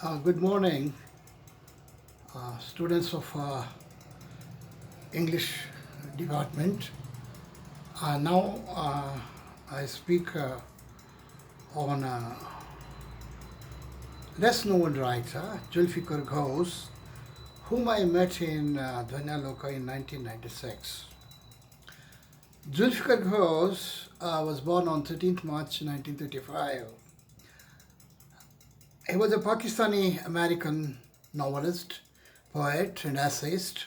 Good morning, students of English department. Now I speak on less known writer Zulfikar Ghose, whom I met in Dhanyaloka in 1996. Zulfikar Ghose was born on 13th March 1935. He was a Pakistani American novelist, poet, and essayist.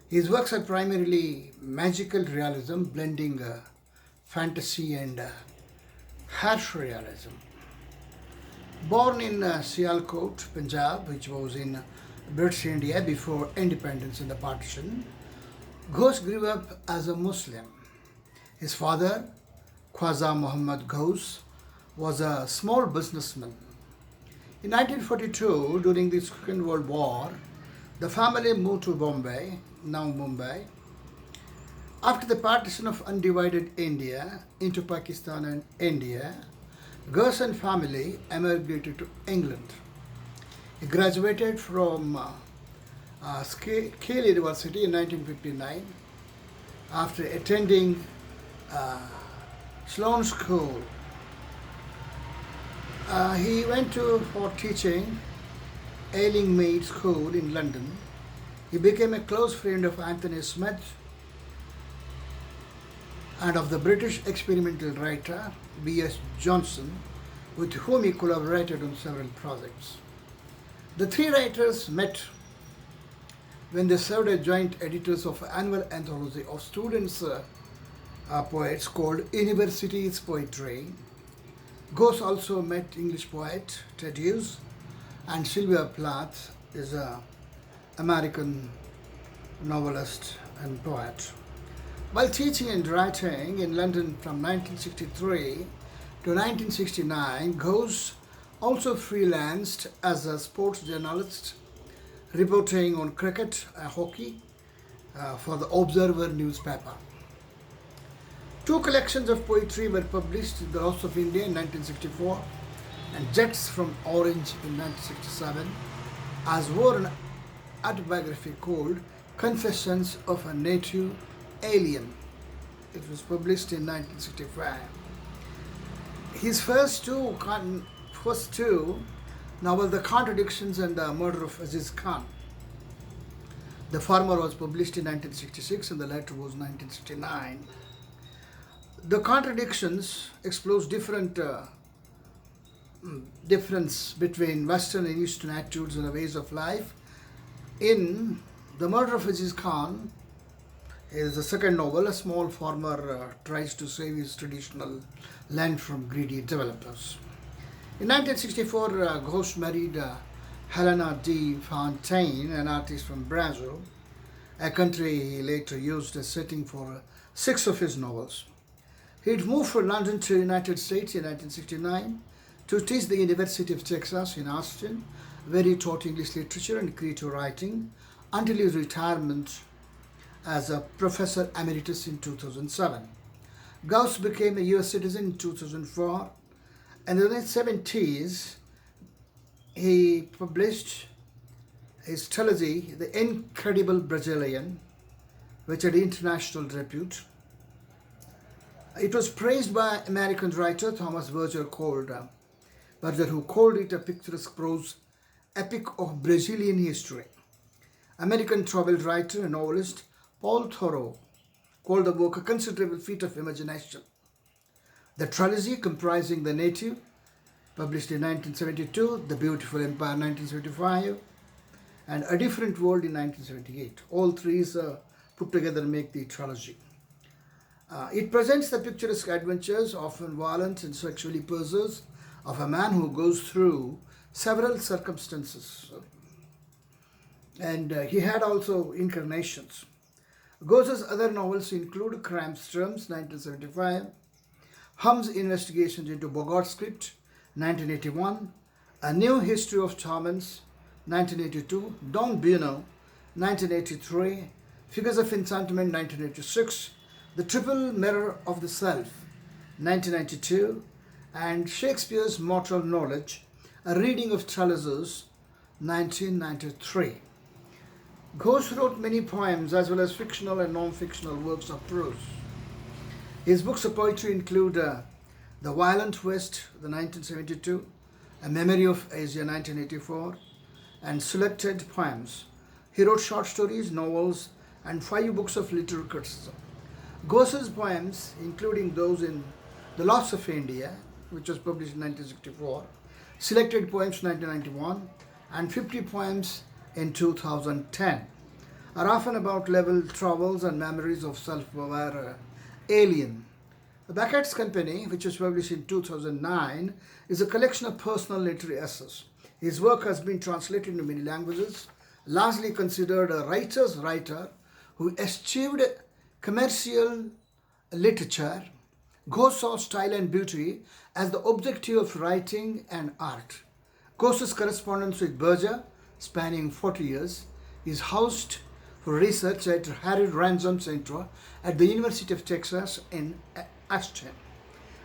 His works are primarily magical realism, blending fantasy and harsh realism. Born in Sialkot, Punjab, which was in British India before independence and the partition, Ghose grew up as a Muslim. His father, Khwaja Muhammad Ghose, was a small businessman. In 1942, during the Second World War, the family moved to Bombay, now Mumbai. After the partition of undivided India into Pakistan and India, Ghose and family emigrated to England. He graduated from Keele University in 1959 after attending Sloane School. He went for teaching Ailing Maid School in London. He became a close friend of Anthony Smith and of the British experimental writer B.S. Johnson, with whom he collaborated on several projects. The three writers met when they served as joint editors of an annual anthology of students' poets called University's Poetry. Ghose also met English poet Ted Hughes, and Sylvia Plath is an American novelist and poet. While teaching and writing in London from 1963 to 1969, Ghose also freelanced as a sports journalist, reporting on cricket and hockey for the Observer newspaper. Two collections of poetry were published, The Rose of India in 1964 and Jets from Orange in 1967, as well as an autobiography called Confessions of a Native Alien. It was published in 1965. His first two novels, The Contradictions and The Murder of Aziz Khan. The former was published in 1966 and the latter was 1969. The Contradictions explores difference between Western and Eastern attitudes and ways of life. In The Murder of Aziz Khan is the second novel. A small farmer tries to save his traditional land from greedy developers. In 1964, Ghose married Helena de Fontaine, an artist from Brazil, a country he later used as setting for 6 of his novels. He moved from London to the United States in 1969 to teach the University of Texas in Austin, where he taught English literature and creative writing until his retirement as a professor emeritus in 2007. Ghose became a US citizen in 2004, and in the 1970s he published his trilogy, The Incredible Brazilian, which had international repute. It was praised by American writer Thomas Berger, who called it a picturesque prose epic of Brazilian history. American travel writer and novelist Paul Thoreau called the book a considerable feat of imagination. The trilogy, comprising The Native, published in 1972, The Beautiful Empire 1975, and A Different World in 1978. All three put together make the trilogy. It presents the picturesque adventures, often violent and sexually perverse, of a man who goes through several circumstances. And he had also incarnations. Ghose's other novels include Cramstrums, 1975, Hum's Investigations into Bogart Script, 1981, A New History of Torments, 1982, Don Buono, 1983, Figures of Enchantment, 1986, The Triple Mirror of the Self, 1992, and Shakespeare's Mortal Knowledge, a reading of Chaucer's 1993. Ghose wrote many poems as well as fictional and non-fictional works of prose. His books of poetry include The Violent West, the 1972, A Memory of Asia, 1984, and selected poems. He wrote short stories, novels, and 5 books of literary criticism. Ghose's poems, including those in The Loss of India, which was published in 1964, Selected Poems 1991, and 50 poems in 2010, are often about level travels and memories of self-aware alien. The Beckett's Company, which was published in 2009, is a collection of personal literary essays. His work has been translated into many languages, largely considered a writer's writer who achieved commercial literature. Ghose saw style and beauty as the objective of writing and art. Ghose's correspondence with Berger, spanning 40 years, is housed for research at Harry Ransom Center at the University of Texas in Austin.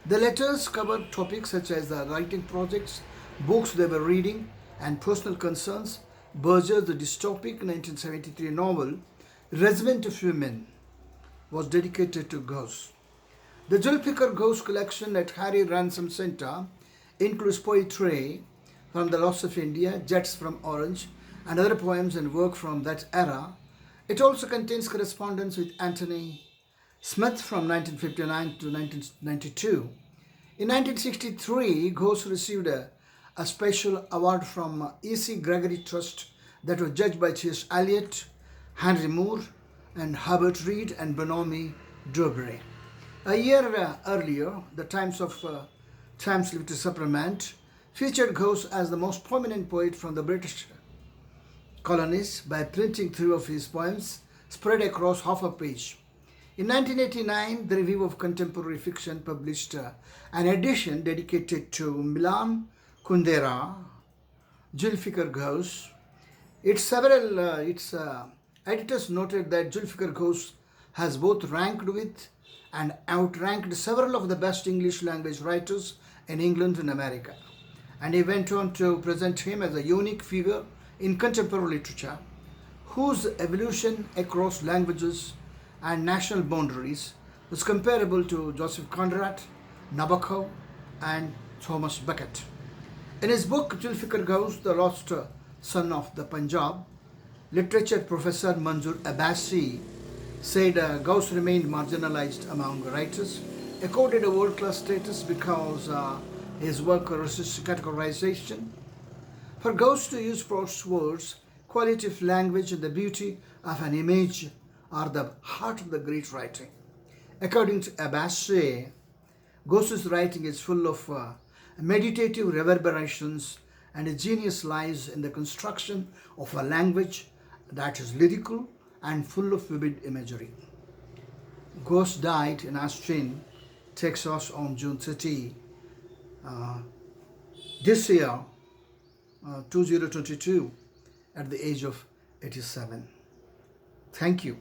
The letters covered topics such as the writing projects, books they were reading, and personal concerns. Berger's the dystopic 1973 novel Regiment of Women was dedicated to Ghose. The Zulfikar Ghose collection at Harry Ransom Center includes poetry from The Loss of India, Jets from Orange, and other poems and work from that era. It also contains correspondence with Anthony Smith from 1959 to 1992. In 1963, Ghose received a special award from E.C. Gregory Trust that was judged by T.S. Eliot, Henry Moore, and Herbert Reed and Bonomi Dobry. A year earlier, the Times Literary Supplement featured Ghose as the most prominent poet from the British colonies by printing 3 of his poems spread across half a page. In 1989, the Review of Contemporary Fiction published an edition dedicated to Milan Kundera, Zulfikar Ghose. Its editors noted that Zulfikar Ghose has both ranked with and outranked several of the best English language writers in England and America. And he went on to present him as a unique figure in contemporary literature, whose evolution across languages and national boundaries was comparable to Joseph Conrad, Nabokov, and Thomas Becket. In his book Zulfikar Ghose, The Lost Son of the Punjab, literature professor Manzoor Abbasi said Ghose remained marginalized among writers, accorded a world-class status because his work resists categorization. For Ghose to use prose words, quality of language, and the beauty of an image are the heart of the great writing. According to Abbasi, Ghose's writing is full of meditative reverberations, and his genius lies in the construction of a language that is lyrical and full of vivid imagery. Ghose died in Austin, Texas on June 30 this year, 2022, at the age of 87. Thank you.